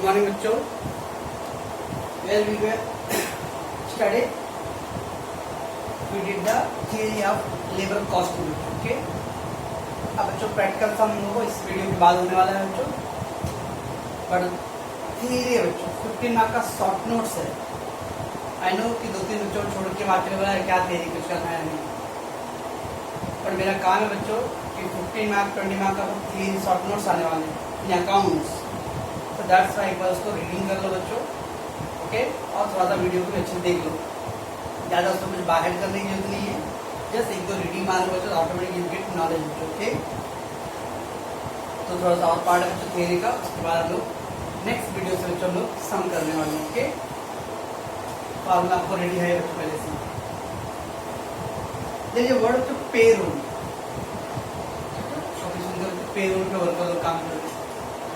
Good morning बच्चों. Well, we were study. We did the theory of labor cost unit. Okay. अब बच्चों practical हम लोगों को इस वीडियो के बाद होने वाला है बच्चों. पर थियरी है बच्चों, 15 मार्क का शॉर्ट नोट्स है. आई नो कि 2-3 बच्चों छोड़ के बात करने वाला है, क्या थियरी कुछ करना है नहीं. पर मेरा काम है बच्चों कि 15 मार्क 20 मार्क का थियरी शॉर्ट नोट्स आने वाले हैं इन अकाउंट्स. तो दैट्स वाई एक बार उसको रीडिंग कर लो बच्चों. ओके. और थोड़ा सा वीडियो को अच्छे से देख लो. ज़्यादा उसको कुछ बाहर करने की जरूरत नहीं है. जस्ट एक दो रीडिंग मार लो बच्चों, ऑटोमेटिक यू गेट नॉलेज बच्चों. ओके. तो थोड़ा सा और पार्ट है बच्चों थियरी का, उसके बाद हम लोग नेक्स्ट वीडियो से बच्चों हम लोग सम करने वाले हैं. ओके. फॉर्मूला आपको रेडी है बच्चों पहले से. देखिए वर्ड बच्चों पेरोल. काफी सुंदर पेरोल पे वर्कर काम कर रहे हैं.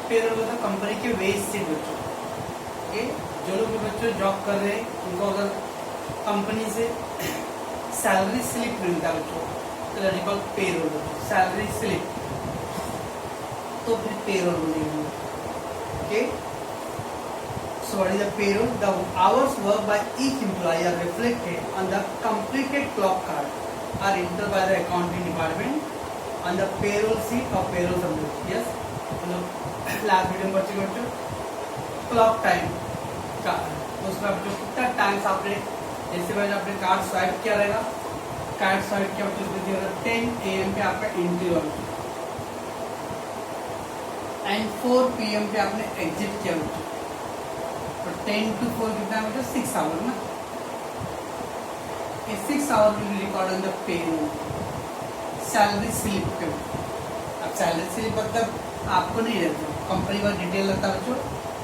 पेरोल मतलब कंपनी के वेज शीट बच्चों. ओके. जो लोग भी बच्चों जॉब कर रहे हैं उनको अगर कंपनी से सैलरी स्लिप मिलता है बच्चों तो दैट इज कॉल्ड पेरोल बच्चों. सैलरी स्लिप तो फिर पेरोल बोलेंगे. Okay. So what is the payroll? The hours work by each employee are reflected on the completed clock card are entered by the accounting department on the payroll sheet और payroll submit. Yes, मतलब last video में बच्चों बच्चों clock time का उसमें बच्चों कितना times आपने जैसे मैंने अपने कार्ड स्वाइप किया रहेगा. कार्ड स्वाइप किया बच्चों उसमें दिया 10 AM पे आपका एंट्री हुआ एंड 4 PM पे आपने एग्जिट किया बच्चों. तो 10 to 4 कितना है बच्चों? 6 आवर ना. ये 6 hour will be record on the payroll salary slip पे. अब सैलरी स्लिप मतलब आपको नहीं रहता, कंपनी का डिटेल रहता है बच्चों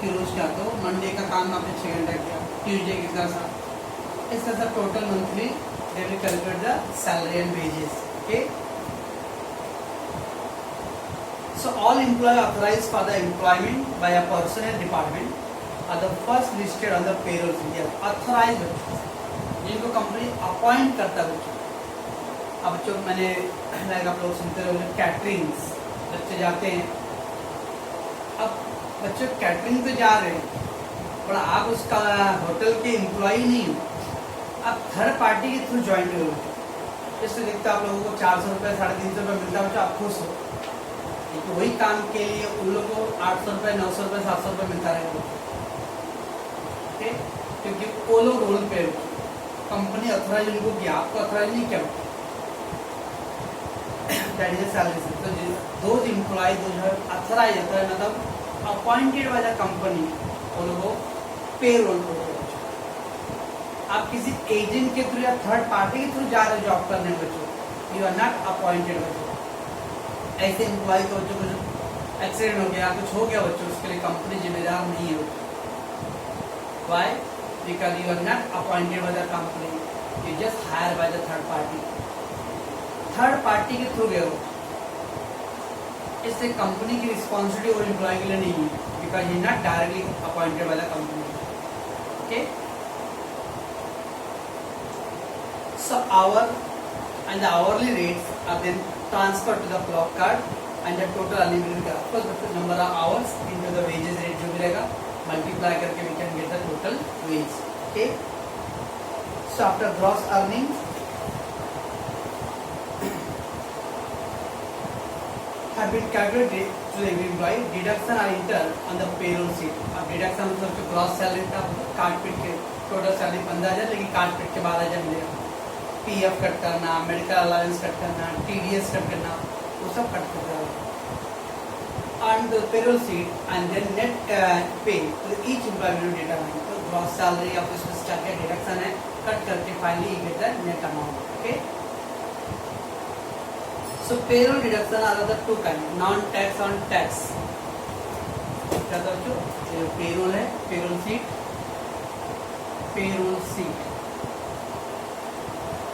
कि रोज क्या. तो मंडे का काम आपने 6 घंटा किया, ट्यूसडे कितना सा, इस तरह से total monthly they will calculate the salary and wages. Okay. So all employees authorized for the employment by a personnel department are the first listed on the payroll sheet. Authorized बच्चों जिनको company appoint करता है बच्चों. अब बच्चों मैंने आप लोग सुनते रहोगे कैटरिंग्स बच्चे जाते हैं. अब बच्चों कैटरिंग तो जा रहे हैं पर आप उसका होटल के एम्प्लॉई नहीं हो, आप थर्ड पार्टी के थ्रू ज्वाइन हो. इससे दिखता आप लोगों को 400 रुपये 350 रुपये मिलता है बच्चों, आप खुश हो. तो वही काम के लिए उन लोगों को 800 रुपये 900 रुपये 700 रुपये मिलता रहेगा. ओके. क्योंकि वो लोग रोल पे कंपनी अथोराइज उनको किया, आपको अथोराइज नहीं किया. That is salary. तो दोज एम्प्लॉय जो अथोराइज मतलब अपॉइंटेड बाय द कंपनी वो लोगों पेरोल को. आप किसी एजेंट के थ्रू या थर्ड पार्टी के थ्रू जा रहे हो जॉब करने बच्चों, यू आर नॉट अपॉइंटेड बच्चों. ऐसे एम्प्लॉय को बच्चों कुछ एक्सीडेंट हो गया, कुछ हो गया बच्चों, उसके लिए कंपनी जिम्मेदार नहीं है. Why? Because you are not appointed by the company, you just hire by the third party. Third party के थ्रू गए हो, इससे कंपनी की रिस्पॉन्सिबिलिटी और एम्प्लॉय के लिए नहीं है. Because you not directly appointed by the company. Okay. So hour and the hourly rates are then transferred to the clock card and the total earning will be, of course, the number of hours into the wages rate जो भी रहेगा multiply करके we can get the total wage. Okay. So after gross earnings have been calculated to the employee, deduction are entered on the payroll sheet. अब deduction मतलब जो gross salary था card पिट के total salary 15,000 लेकिन card पिट के 12,000 मिलेगा. PF cut करना, medical allowance cut करना, TDS कट करना, वो सब कट करता है. On the payroll sheet and then net pay तो ईच एम्प्लॉय डेटा है. तो ग्रॉस सैलरी आप इसमें क्या क्या डिडक्शन है कट करके finally you get the net amount. Okay. So payroll deduction are the two kind, non tax on tax. क्या था जो पेरोल है, पेरोल शीट, पेरोल शीट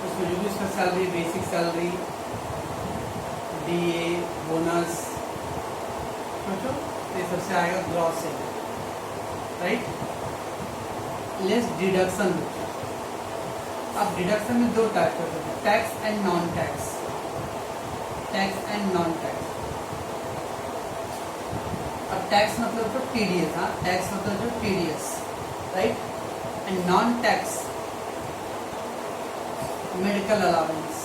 उसमें जो भी उसका salary, basic salary, DA, bonus, समझो ये सबसे आएगा ग्रॉस से. राइट. Less deduction. अब डिडक्शन में 2 टाइप होते हैं, tax and non tax. Tax and non tax. अब टैक्स मतलब जो टीडीएस, हाँ टैक्स मतलब जो TDS, right. And non tax medical allowance,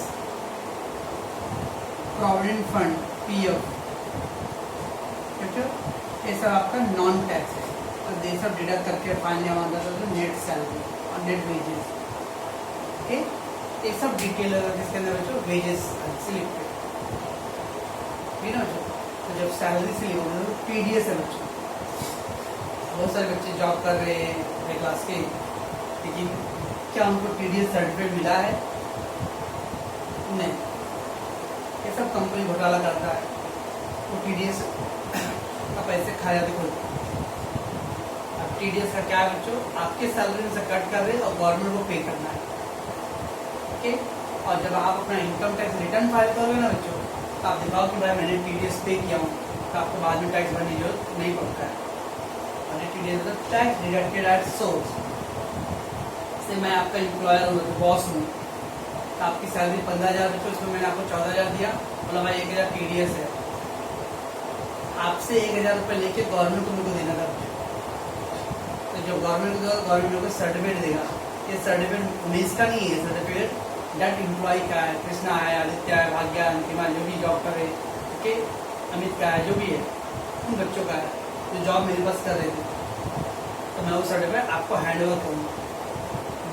provident fund, PF, ये सब आपका नॉन टैक्स है। और ये सब डिडक्ट करके फाइनली हमारा तो नेट सैलरी और नेट वेजेस, ओके। ये सब डिटेल जिसके अंदर बच्चों वेजेस स्लिप पे, ठीक है बच्चों। तो जब सैलरी स्लिप होगी तो टीडीएस है बच्चों। बहुत सारे बच्चे जॉब कर रहे हैं अपने क्लास के, लेकिन क्या उनको टीडीएस सर्टिफिकेट मिला है? नहीं। ये सब कंपनी घोटाला करता है, वो टीडीएस का पैसे खा जाते खुद। अब टीडीएस का क्या है बच्चों, आपके सैलरी में से कट कर रहे और गवर्नमेंट को पे करना है, ओके। और जब आप अपना इनकम टैक्स रिटर्न फाइल करोगे ना बच्चों, तो आप दिखाओ कि भाई मैंने टीडीएस पे किया हूँ, तो आपको बाद में टैक्स भरने की जरूरत नहीं पड़ता है। और टीडीएस मतलब टैक्स डिडक्टेड एट सोर्स। से मैं आपका एम्प्लॉयर हूँ, बॉस हूँ, तो आपकी सैलरी 15,000 बच्चों, उसमें मैंने आपको 14,000 दिया, बोला भाई 1,000 टीडीएस है। आपसे 1,000 रुपये लेके गवर्नमेंट को मुझको देना था। तो जब गवर्नमेंट को गवर्नमेंट को सर्टिफिकेट देगा, ये सर्टिफिकेट उमेश का नहीं है, सर्टिफिकेट डेट एम्प्लॉय का है। कृष्णा है, आदित्य है, भाग्या, अंतिमा, जो भी जॉब कर रहे, ओके, अमित का है, जो भी है, उन बच्चों का है जो जॉब मेरे पास कर रहे थे। तो मैं वो सर्टिफिकेट आपको हैंड ओवर करूँगा।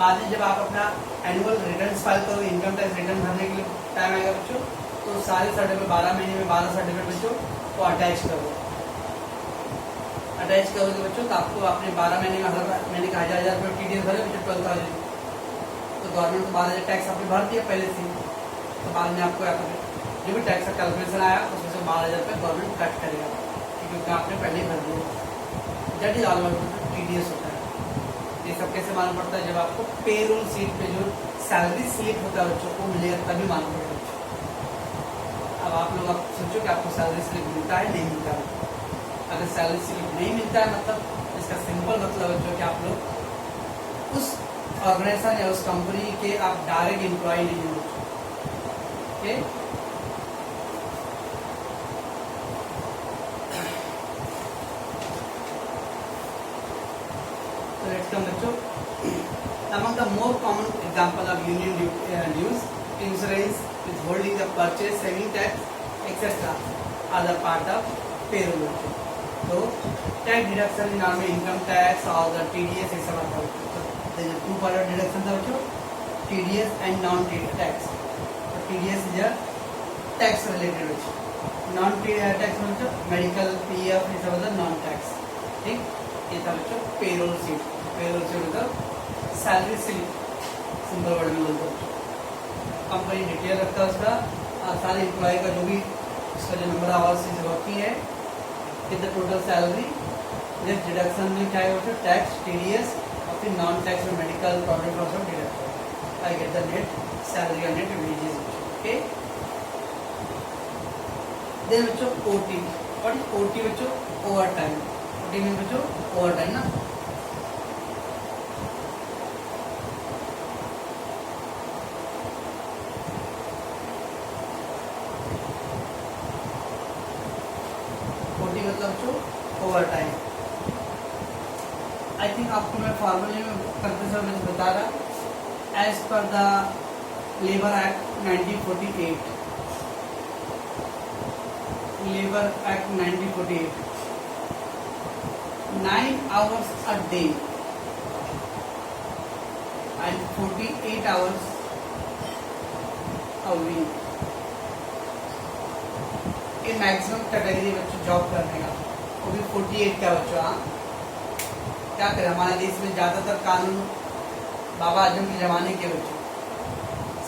बाद में जब आप अपना एनुअल रिटर्न फाइल करो, इनकम टैक्स रिटर्न भरने के लिए टाइम आएगा बच्चों, तो सारे सर्टिफिकेट 12 महीने में 12 सर्टिफिकेट बच्चों को अटैच करो। अटैच करोगे बच्चों तो आपको अपने 12 महीने में हर महीने का 1,000 रुपये टीडीएस भरे बच्चों 12,000। तो गवर्नमेंट को 12,000 टैक्स आपने भर दिया पहले से, तो बाद में आपको जो भी टैक्स का कैलकुलेशन आया उसमें से 12,000 रुपये गवर्नमेंट कट करेगा, क्योंकि आपने पहले ही भर दिया। That is all about TDS होता है। ये सब कैसे मालूम पड़ता है? जब आपको पेरोल शीट पे जो सैलरी स्लिप होता है बच्चों को मिलेगा, तभी मालूम पड़ेगा। अब आप लोग सोचो कि आपको सैलरी स्लिप मिलता है, नहीं मिलता है। अगर सैलरी स्लिप नहीं मिलता है, मतलब इसका सिंपल मतलब बच्चों कि आप लोग उस ऑर्गेनाइजेशन या उस कंपनी के आप डायरेक्ट एम्प्लॉय नहीं हो, okay. So let's come bachcho. Among the more common example of union dues, insurance, withholding the purchase, saving tax, etc. are the part of payroll bachcho. So tax deduction in normal income tax or the TDS is some of the there are two part of deduction bachcho, TDS and non-TDS tax. So TDS is a tax related bachcho. Non-TDS tax bachcho medical, PF is some of the non-tax. ठीक? ये था बच्चों payroll sheet. Payroll sheet मतलब salary slip, simple word में बोलते हैं। Company detail रखता है उसका, सारे एम्प्लॉय का जो भी उसका जो number of hours is working है, कितना टोटल सैलरी, जब डिडक्शन में क्या है बच्चों टैक्स, टीडीएस और फिर नॉन टैक्स और मेडिकल प्रोविडेंट फंड सब deduct. I get the net salary और नेट वेजेस, ओके। देन बच्चों ओटी। व्हाट इज ओटी बच्चों? Over time. ओटी में बच्चों ओवर टाइम ना, ओटी मतलब बच्चों ओवर टाइम। आई थिंक आपको मैं फॉर्मूले में करते समय मैंने बता रहा, as per the labour act 1948, labour act 1948, 9 hours a day and 48 hours a week ये मैक्सिमम कैटेगरी बच्चों जॉब करने का, वो भी 48 का बच्चों। हाँ क्या करें, हमारे देश में ज़्यादातर कानून बाबा आजम के ज़माने के बच्चों,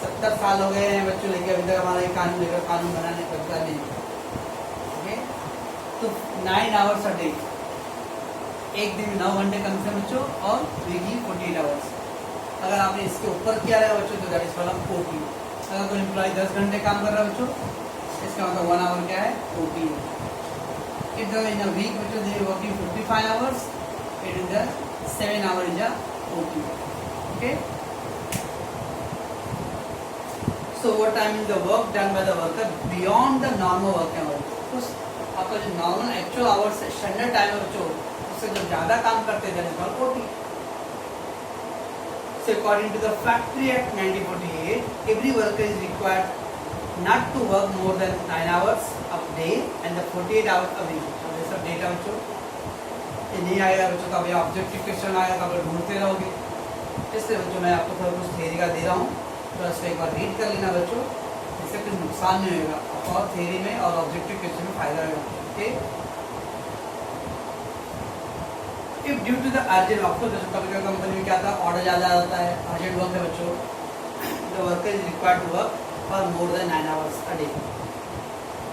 70 साल हो गए हैं बच्चों, लेके अभी तक हमारा ये कानून लेकर कानून बनाने का बच्चा नहीं। ओके, तो 9 hours a day, एक दिन में 9 घंटे कम से बच्चों, और वीकली 48 आवर्स। अगर आपने इसके ऊपर किया है बच्चों तो दैट इज कॉल्ड ओटी। अगर कोई एम्प्लॉय 10 घंटे काम कर रहा है बच्चों, इसका मतलब 1 आवर क्या है? ओटी है। इफ इन अ वीक बच्चों they working 55 hours, it is the 7 our is a OT, okay. So overtime is the work done by the worker beyond the normal working hours. उस आपका जो normal actual hours standard time है बच्चों, उससे जब ज़्यादा काम करते हैं that is called OT. So according to the Factory Act 1948, every worker is required not to work more than 9 hours a day and the 48 hours a week. अब ये सब डेटा बच्चों ये नहीं आएगा बच्चों, तो अभी ऑब्जेक्टिव क्वेश्चन आएगा तो आप ढूंढते रहोगे। इसलिए बच्चों मैं आपको थोड़ा कुछ थ्योरी का दे रहा हूँ, तो इसको एक बार रीड कर लेना बच्चों, इससे कुछ नुकसान नहीं होगा और थ्योरी में और ऑब्जेक्टिव क्वेश्चन में फायदा होगा। Okay, if due to the urgent work, जैसे कभी कभी कंपनी में क्या था, ऑर्डर ज़्यादा आता है, अर्जेंट वर्क है बच्चों, the worker is required to work for more than 9 hours a day,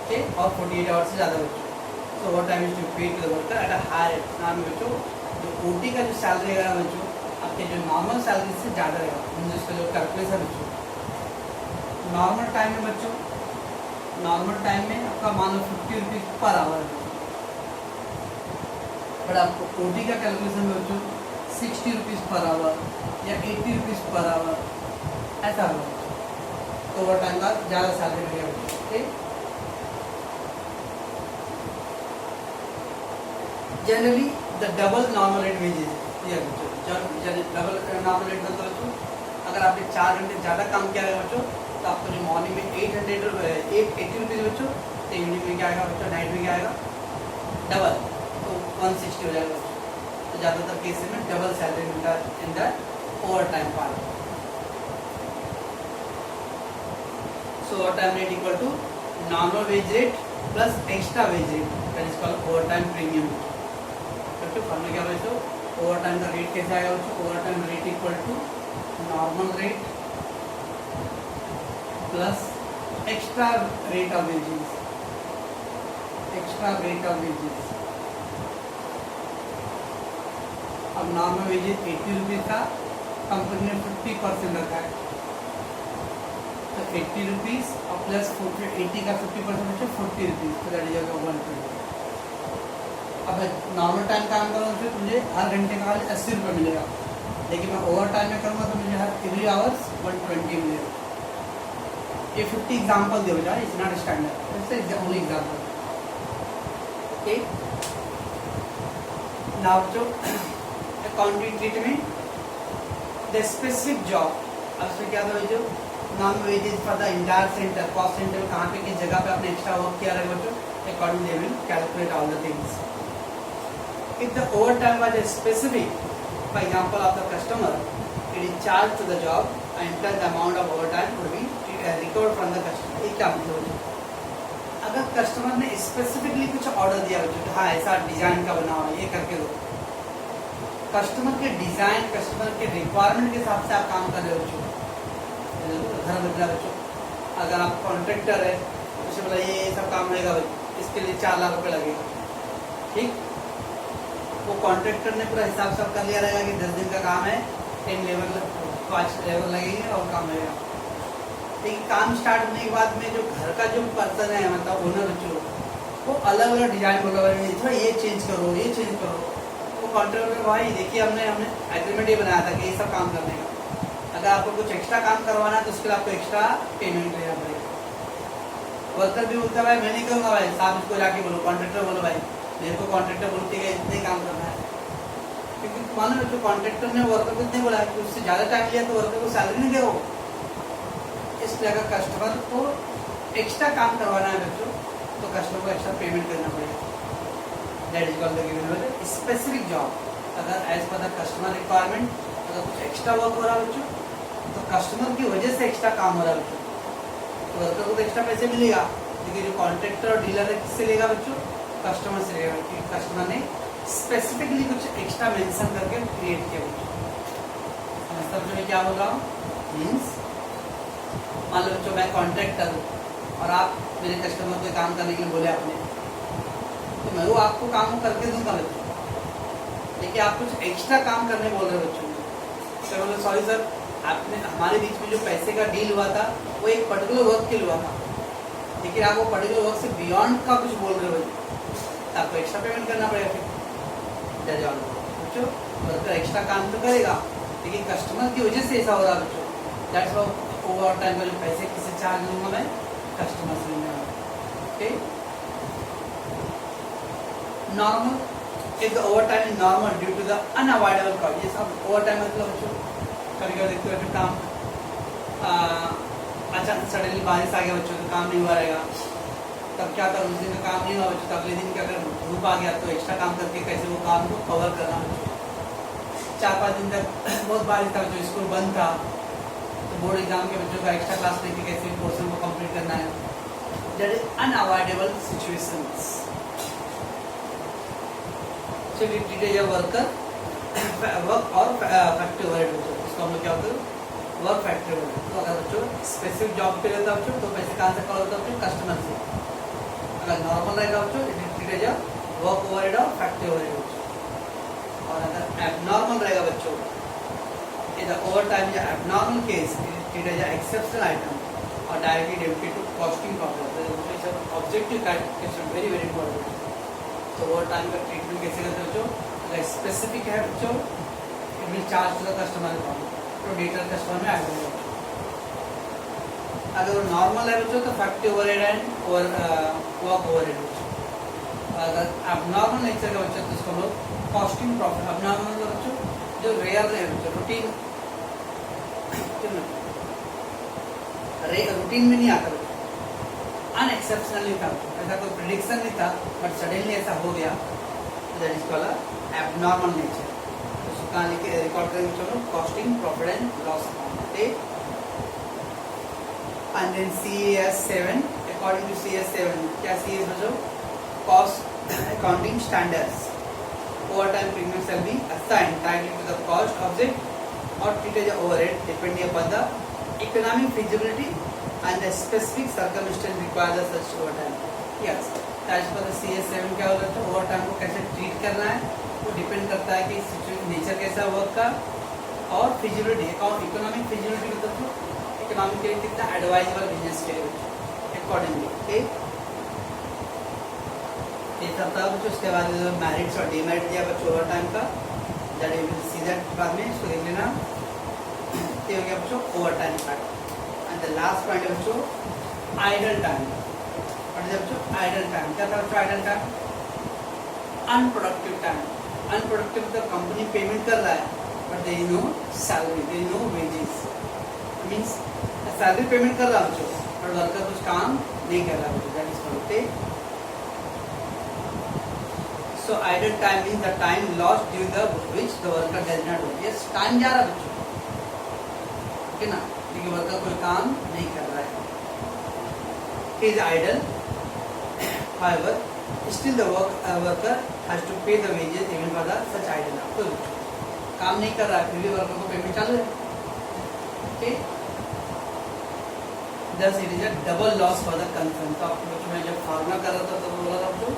okay, और 48 आवर्स से ज़्यादा बच्चों। So what time is to pay to the worker at a higher rate. नाम बच्चों जो ओटी का जो सैलरी रहेगा बच्चों, आपके जो नॉर्मल सैलरी से ज़्यादा रहेगा, जिसका जो कैलकुलेशन बच्चों नॉर्मल टाइम में बच्चों, नॉर्मल टाइम में आपका मान लो 50 रुपीज़ पर आवर है, बट आपको ओटी का कैलकुलेशन में बच्चों 60 रुपीज़ पर आवर या 80 रुपीज़ पर आवर ऐसा होगा, तो ओवर टाइम का ज़्यादा सैलरी मिलेगा बच्चों। ठीक, generally the double normal rate wages दिया बच्चों, डबल नॉर्मल रेट मतलब बच्चों अगर आपने 4 घंटे ज़्यादा काम किया है बच्चों, तो आपको जो मॉर्निंग में 80 रुपीज़ बच्चों, तो इवनिंग में क्या आएगा बच्चों, नाइट में क्या आएगा डबल, तो 160 हो जाएगा बच्चों। तो ज़्यादातर केस में डबल सैलरी मिलता है in the overtime part. So overtime rate equal to normal wage rate plus extra wage rate, that is called overtime premium. बच्चों फॉर्मूला क्या बच्चों, ओवर टाइम का रेट कैसे आएगा बच्चों, overtime rate equal to normal rate plus extra rate of wages, extra rate of wages. अब normal wages 80 rupees था, company ने 50% रखा है, तो 80 रुपीज़ और प्लस 80 का 50% बच्चों 40 रुपीज़, तो दैट इज 120। अब नॉर्मल टाइम काम करूँ तो मुझे हर घंटे का 80 रुपये मिलेगा, लेकिन मैं ओवर टाइम में करूँगा तो मुझे हर 3 आवर्स 120 मिलेगा। ये 50 एग्जाम्पल दे बच्चा, it's not standard, it's only example. Okay, now बच्चों accounting treatment the specific job, अब इसमें क्या था बच्चों, non wages for the entire centre, cost centre में कहाँ पे किस जगह पे आपने एक्स्ट्रा वर्क किया रहेगा बच्चों, according they will calculate all the things. If the overtime was specific, for example of the customer, it is charge to the job and the amount of overtime would be recover from the customer. एक क्या मतलब, अगर customer ने specifically कुछ order दिया बच्चों, हाँ ऐसा डिजाइन का बना हुआ ये करके दो, कस्टमर के डिजाइन, कस्टमर के रिक्वायरमेंट के हिसाब से आप काम कर रहे हो बच्चों, घर बदला बच्चों। अगर आप कॉन्ट्रैक्टर है तो उसे बोला ये सब काम रहेगा बच्चों, इसके लिए 4 लाख रुपये लगेगा, ठीक, वो कॉन्ट्रैक्टर ने पूरा हिसाब सब कर लिया रहेगा कि 10 दिन का काम है, 10 लेबर 5 लेबर लगेंगे और काम रहेगा। लेकिन काम स्टार्ट होने के बाद में जो घर का जो पर्सन है, मतलब ओनर बच्चों, वो अलग अलग डिजाइन बोला थोड़ा ये चेंज करो, ये चेंज करो, वो कॉन्ट्रैक्टर भाई देखिए हमने एग्रीमेंट ये बनाया था कि ये सब काम करने का, अगर आपको कुछ एक्स्ट्रा काम करवाना है तो उसके लिए आपको एक्स्ट्रा पेमेंट लेना पड़ेगा। वर्कर भी बोलता है भाई मैं नहीं करूँगा भाई, साहब उसको जाके बोलो, कॉन्ट्रैक्टर बोलो भाई मेरे को कॉन्ट्रैक्टर बोलते हैं इतने काम करना है, क्योंकि मानो जो कॉन्ट्रैक्टर ने वर्कर को इतने बोला कि उससे ज़्यादा टाइम लिया तो वर्कर को सैलरी नहीं दे, इसलिए अगर कस्टमर को एक्स्ट्रा काम करवाना है बच्चों तो कस्टमर को एक्स्ट्रा पेमेंट करना पड़ेगा, that is called the given specific job. अगर as per the customer requirement अगर कुछ एक्स्ट्रा वर्क हो रहा है बच्चों तो कस्टमर की वजह से एक्स्ट्रा काम हो रहा है बच्चों, तो वर्कर को तो एक्स्ट्रा पैसे मिलेगा, लेकिन जो कॉन्ट्रैक्टर और डीलर है किससे लेगा बच्चों, कस्टमर से लेगा, क्योंकि कस्टमर ने स्पेसिफिकली कुछ एक्स्ट्रा मेंशन करके क्रिएट किया बच्चों। समझता बच्चों मैं क्या बोल रहा हूँ, मीन्स मान लो बच्चों मैं कॉन्ट्रैक्टर हूँ और आप मेरे कस्टमर को काम करने के लिए बोले आपने, तो मैं वो आपको काम करके दूंगा बच्चों, लेकिन आप कुछ एक्स्ट्रा काम करने बोल रहे हो बच्चों, तो बोलो सॉरी सर आपने हमारे बीच में जो पैसे का डील हुआ था वो एक पर्टिकुलर वर्क के लिए हुआ था, लेकिन आप वो पर्टिकुलर वर्क से बियॉन्ड का कुछ बोल रहे हो तो आपको एक्स्ट्रा पेमेंट करना पड़ेगा। फिर बच्चों वर्कर एक्स्ट्रा काम तो करेगा, लेकिन कस्टमर की वजह से ऐसा हो रहा है बच्चों, दैट्स व्हाई ओवर टाइम का जो पैसे किसे चार्ज लूँगा मैं, कस्टमर से लूँगा। Okay, normal, if the overtime is normal due to the unavoidable cause. ये सब ओवर टाइम मतलब बच्चों कभी कभी देखते हो काम अचानक सडनली बारिश आ गया बच्चों तो काम नहीं हुआ रहेगा, तब क्या करो, उस दिन का काम नहीं हुआ बच्चों, तो अगले दिन का अगर धूप आ गया तो एक्स्ट्रा काम करके कैसे वो काम को कवर करना बच्चों। 4-5 दिन तक बहुत बारिश था बच्चों, स्कूल बंद था, तो बोर्ड एग्जाम के बच्चों का एक्स्ट्रा क्लास लेके कैसे पोर्शन को कंप्लीट करना है। That is unavoidable situations. So we treat as a worker work और फैक्ट्री ओवरहेड बच्चों, इसको हम लोग क्या होता है वर्क फैक्ट्री ओवरहेड। तो अगर बच्चों स्पेसिफिक जॉब पे रहता है बच्चों तो पैसे कहाँ से कवर होता है बच्चों, कस्टमर से। अगर नॉर्मल रहेगा बच्चों it is treat as a work overhead और फैक्ट्री ओवरहेड बच्चों। और अगर एबनॉर्मल रहेगा बच्चों इन द ओवर टाइम या abnormal case it is treat as a exceptional item और directly debited to costing problem. Objective question very very important. तो overtime का ट्रीटमेंट कैसे करते हैं बच्चों, अगर स्पेसिफिक है बच्चों it will charge to the customer account, तो डेटा कस्टमर में ऐड होगा। अगर वो नॉर्मल है बच्चों तो factory overhead and work overhead बच्चों। अगर एबनॉर्मल नेचर का बच्चों तो इसको हम लोग कॉस्टिंग प्रॉफिट। एबनॉर्मल बच्चों जो रेयर है बच्चों, रूटीन में नहीं आता बच्चों, अनएक्सेप्शनली था, ऐसा कोई प्रिडिक्शन नहीं था बट सडनली ऐसा हो गया, that is called abnormal nature. तो उसको कहाँ लिखे रिकॉर्ड करेंगे चलो, costing profit and loss account. And then CS7 according to CS7 क्या CS बच्चों, cost accounting standards. Overtime premium shall be assigned directly to the cost object और treated as overhead depending upon the economic feasibility and the specific circumstance requires such overtime. Yes, as per the CS7 क्या होता है overtime को कैसे treat करना है वो depend करता है कि नेचर कैसा वर्क का और फिजिबिलिटी इकोनॉमिक फिजिबिलिटी मतलब इकोनॉमिक के लिए कितना एडवाइजेबल बिजनेस के लिए अकॉर्डिंगली। ये सब था बच्चों। उसके बाद मैरिट्स और डीमेरिट दिया बच्चों ओवरटाइम का, that you will see that बाद में, इसको देख लेना। ये हो गया बच्चों ओवरटाइम का। एंड द लास्ट पॉइंट है बच्चों आइडल टाइम। और बच्चों आइडल टाइम क्या था बच्चों, idle time unproductive time. Unproductive मतलब कंपनी पेमेंट कर रहा है but there is no salary, there is no wages, means salary payment कर रहा है बच्चों पर वर्कर कुछ काम नहीं कर रहा बच्चों, that is called. So idle time means the time lost during the which the worker does not work. Yes, time जा रहा है बच्चों, ठीक है ना, क्योंकि वर्कर कोई काम नहीं कर रहा है, is idle. However, still the worker has to pay the wages even for the such idle hours। तो काम नहीं कर रहा है फिर भी वर्कर को पेमेंट चालू है, ठीक। Thus it is a double loss for the concern। तो आपको बच्चों में जब फार्मर कर रहा था तो बोला था बच्चों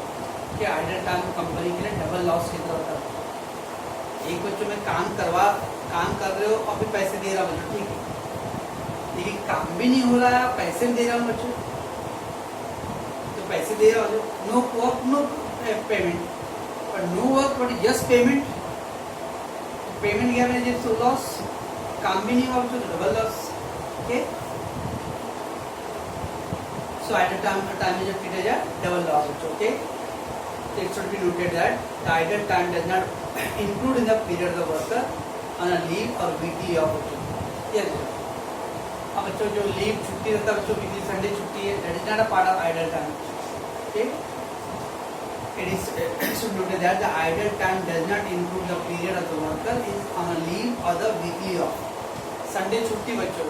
कि आइडल टाइम कंपनी के लिए डबल लॉस कितना होता है। एक बच्चों में काम कर रहे हो और फिर पैसे दे रहा बच्चों, ठीक है, लेकिन काम भी नहीं हो रहा है पैसे भी दे रहा हूँ बच्चों, तो पैसे दे रहा हूँ, नो वर्क नो पेमेंट, पर no work but just payment, payment गया मैंने जिसको लॉस, काम भी नहीं हुआ बच्चों double loss, okay. So idle time is treated as double loss, okay. So it should be noted that the idle time does not include in the period the worker on a leave or weekly off, yes। अब बच्चों जो leave छुट्टी रहता है बच्चों, weekly Sunday छुट्टी है, that is not a part of idle time, okay. It is should note that the idle time does not include the period of the worker is on a leave or the weekly off। Sunday छुट्टी बच्चों,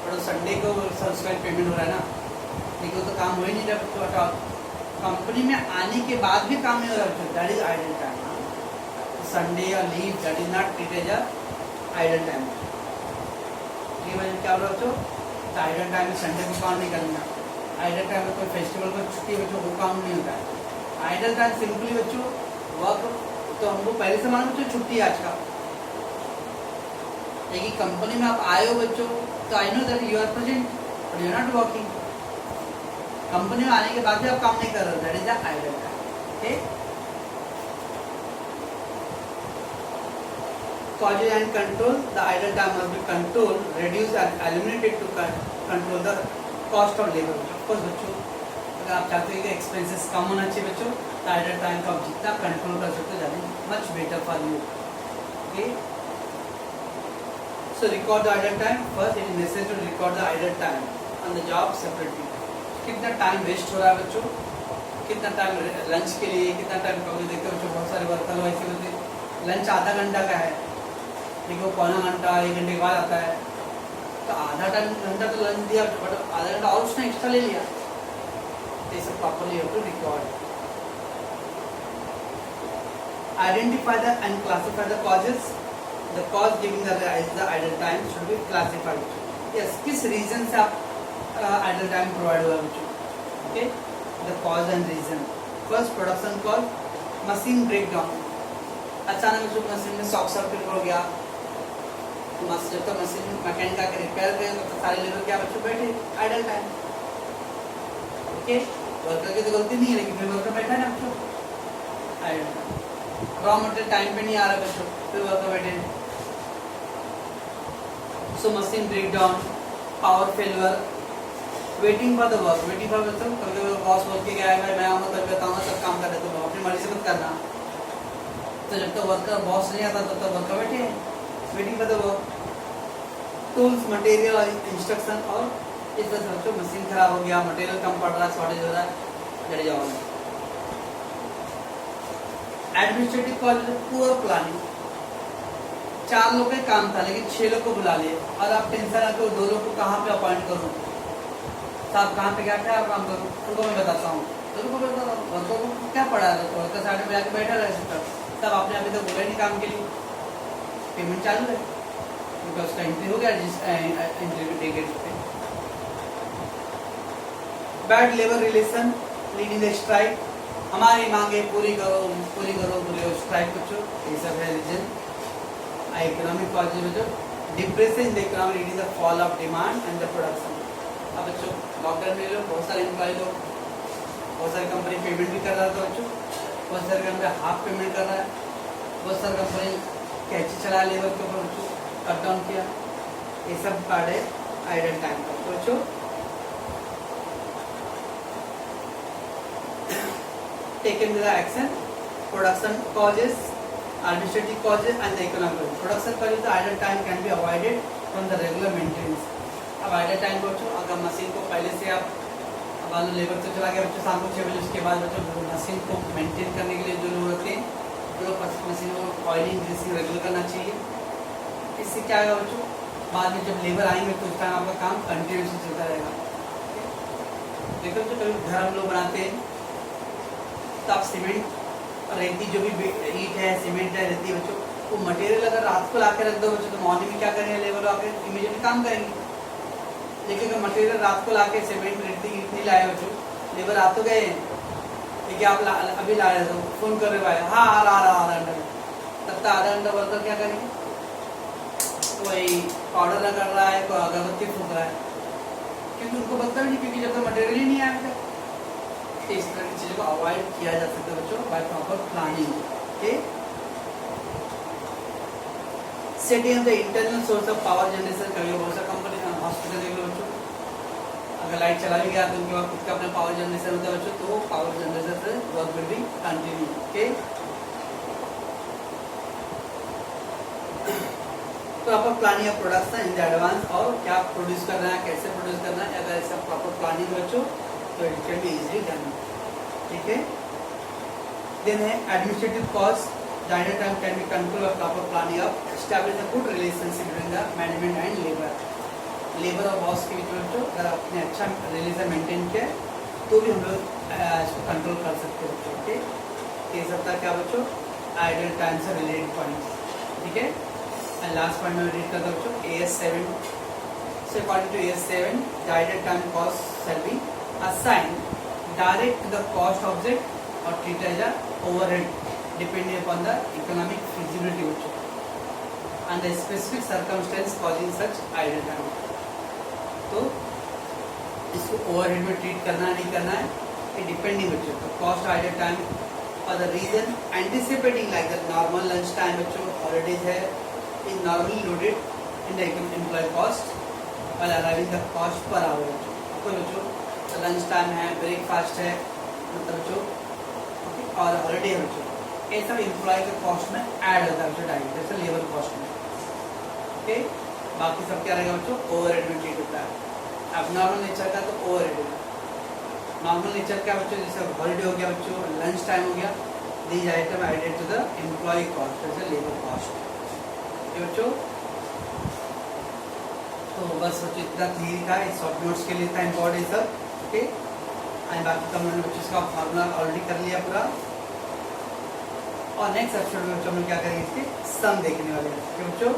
पर Sunday को उसका payment हो रहा है ना, लेकिन तो काम हो ही नहीं रहा बच्चों, कंपनी में आने के बाद भी काम नहीं हो रहा बच्चों, that is idle time. Sunday और leave that is not treated as idle time. क्या हो रहा बच्चों, तो आइडल टाइम में संडे को काम नहीं करना, आइडल टाइम में कोई फेस्टिवल को छुट्टी बच्चों वो काम नहीं होता है। आइडल टाइम सिंपली बच्चों वर्क, तो हमको पहले से मालूम बच्चों छुट्टी आज का, लेकिन कंपनी में आप आए हो बच्चों तो I know that you are present but you are not working. Company में आने के बाद भी आप काम नहीं कर रहे हो, that is the idle time, okay. Causes and control, the idle time must be controlled, reduced and eliminated to control the cost of labor। Of course बच्चों, अगर आप चाहते हो कि एक्सपेंसेस कम होना चाहिए बच्चों, आइडल टाइम का आप जितना कंट्रोल कर सकते हो ज़्यादा much better for you. Okay, so record the idle time. First it is necessary to record the idle time on the job separately. कितना टाइम वेस्ट हो रहा है बच्चों, कितना टाइम लंच के लिए, कितना टाइम कभी देखते हो बच्चों बहुत सारे वर्कर ऐसे होते हैं लंच आधा घंटा का है लेकिन वो पौना घंटा 1 घंटे के बाद आता है, तो आधा घंटा तो लंच दिया बट आधा घंटा और उसने एक्स्ट्रा ले लिया। तो इसे properly to record. Identify the and classify the causes. The cause giving the idle time should be classified. Yes, किस रीजन से आप आइडल टाइम प्रोवाइड हुआ बच्चों। Okay, the cause and reason. First production cause, machine break down. अचानक जो machine में short circuit हो गया, जब तक मशीन मैकेनिक आके रिपेयर करें तो सारे लेबर क्या बच्चों बैठे आइडल टाइम। ओके, वर्कर की तो गलती नहीं है लेकिन फिर वर्कर बैठा है ना बच्चों idle time. Raw material time पे नहीं आ रहा बच्चों, फिर वर्कर बैठे। So machine break down, power failure, waiting for the work. Waiting for मतलब कभी बॉस बोल के गया है भाई मैं आऊँगा तब बताऊँगा तब काम कर रहे, तो अपनी मर्जी से मत करना। तो जब तक वर्कर बॉस नहीं आता तब तक वर्कर बैठे waiting for the work. Tools, material और इंस्ट्रक्शन, और इस तरह से बच्चों मशीन खराब हो गया, मटेरियल कम पड़ रहा है, शॉर्टेज हो रहा है, जड़ जाओगे। Administrative cause, poor planning. 4 लोग का काम था लेकिन 6 लोग को बुला लिए और आप टेंशन आते हो 2 लोग को कहाँ पे अपॉइंट करूँ, साहब कहाँ पे क्या क्या काम करूँ, उनको मैं बताता हूँ। वर्कर को क्या पड़ा है, तो वर्कर साइड में जाके बैठा रहे तब आपने अभी तक बोला नहीं काम के लिए, पेमेंट चालू है क्योंकि उसका एंट्री हो गया इंटरव्यू टिकट पे। Bad labour relation leading the strike. हमारी मांगे पूरी करो पूरी करो पूरी स्ट्राइक बच्चों, ये सब है रीजन। इकोनॉमिक कॉजेज बच्चों, depression in the economy leading the fall of demand and the production. अब बच्चों लॉकडाउन में लोग बहुत सारे एम्प्लॉय लोग, बहुत सारी कंपनी पेमेंट भी कर रहा था बच्चों, बहुत सारे कंपनी हाफ पेमेंट कर रहा है, बहुत सारी कंपनी कैची चला लेबर के ऊपर बच्चों कट डाउन किया। ये सब पार्ट है आइडल टाइम का बच्चों। Taken the action, production causes, administrative causes and the economic causes. Production causes the idle time can be avoided from the regular maintenance. अब idle time को बच्चों अगर मशीन को पहले से आप मान लो लेबर तो चला गया बच्चों शाम को 6 बजे, उसके बाद बच्चों मशीन को मेंटेन करने के लिए जो लोग होते हैं वो लोग मशीन को ऑयलिंग ग्रीसिंग रेगुलर करना चाहिए। इससे क्या होगा बच्चों, बाद में जब लेबर आएंगे तो उस टाइम आपका काम कंटिन्यूसली चलता रहेगा। देखो बच्चों कभी घर हम लोग बनाते हैं तो आप सीमेंट रेती जो भी ईट है सीमेंट है रेती बच्चों, वो मटेरियल अगर रात को ला के रख दो बच्चों तो मॉर्निंग में क्या करेंगे लेबर आके इमीडिएटली काम करेंगे। लेकिन अगर मटेरियल रात को ला के सीमेंट रेती ईट नहीं लाए बच्चों, लेबर आ तो गए लेकिन आप अभी ला रहे हो फोन कर रहे भाई हाँ आ रहा आधा घंटा, तब तक आधा घंटा वर्कर क्या करेंगे, कोई पाउडर ना कर रहा है कोई अगरबत्ती फूक रहा है, क्योंकि उनको पता भी नहीं, क्योंकि जब तक मटेरियल ही नहीं आया तक। इस तरह की चीजों को अवॉइड किया जा सकता है बच्चों by proper planning. Okay, setting the internal source of power generation. कभी बहुत सा कंपनी हॉस्पिटल देख लो बच्चों, अगर लाइट चला भी गया तो उनके बाद खुद का अपना पावर जनरेशन होता है बच्चों, तो पावर जनरेशन से work will be continue. Okay, proper planning of production in the advance, और क्या प्रोड्यूस करना है कैसे प्रोड्यूस करना है, अगर ऐसा प्रॉपर प्लानिंग बच्चों तो it can be easily done. ठीक है, देन है administrative cost. The idle time can be control of proper planning of establish a good relationship between the management and labour और बॉस के बीच में बच्चों अगर आपने अच्छा रिलेशन मेंटेन किया तो भी हम लोग इसको कंट्रोल कर सकते हैं। ओके, ये सब था क्या बच्चों आइडल टाइम से रिलेटेड पॉइंट्स। ठीक है, एंड लास्ट पॉइंट में रीड करता हूं बच्चों AS7। So according to AS7, the idle time cost shall be assigned direct to the cost object or treated as a overhead depending upon the economic feasibility and the specific circumstance causing such idle time. तो इसको overhead में treat करना नहीं करना है ये depending बच्चों तो कॉस्ट आइडल टाइम और the reason anticipating like the normal lunch time बच्चों हॉलीडेज है is normally loaded in the employ cost while arriving the cost per hour। आपको बच्चों लंच टाइम है ब्रेकफास्ट है मतलब जो ओके, और हॉलीडे है बच्चों, ये सब एम्प्लॉय के कॉस्ट में ऐड होता है बच्चों, डायरेक्ट जैसे लेबर कॉस्ट में। ओके, बाकी सब क्या रहेगा बच्चों, ओवरहेड में ट्रीट होता है। अब नॉर्मल नेचर का तो ओवरहेड, नॉर्मल नेचर का बच्चों जैसे हॉलीडे हो गया बच्चों, लंच टाइम हो गया, these item added to the employ cost जैसे लेबर कॉस्ट। बच्चों तो बस बच्चों इतना थ्योरी था, इस शॉर्ट नोट्स के लिए था इम्पोर्टेंट सब। ओके, एंड बाकी तो हमने बच्चों इसका फार्मूला ऑलरेडी कर लिया पूरा, और नेक्स्ट एपिसोड में बच्चों हम क्या करेंगे, इसके सम देखने वाले हैं। बच्चों